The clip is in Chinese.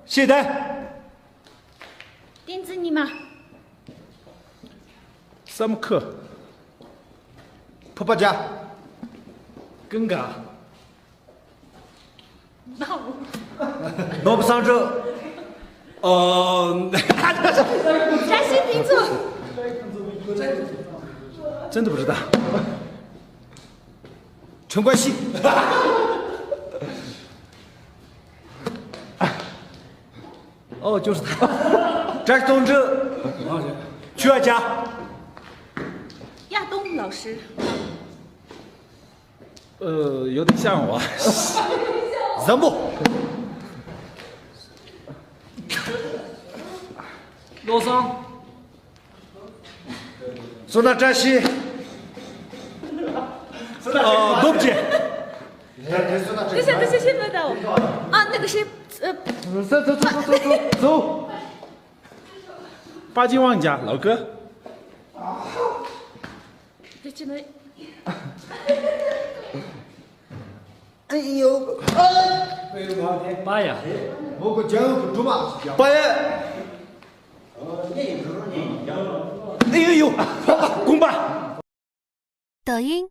谢单。丁子你嘛，什么课？婆婆家。更加。那我挪不上周。扎西丁子，真的不知道。陈冠希。哦，就是他。这是东周。曲儿家。亚东老师，有点像我。人物。罗桑。说到扎西。罗不见。等下，先不到啊，那个谁，走。巴金旺家老哥。这只能。哎呦，爸呀，我个讲不住嘛，八爷。哎呦呦，公办。抖音。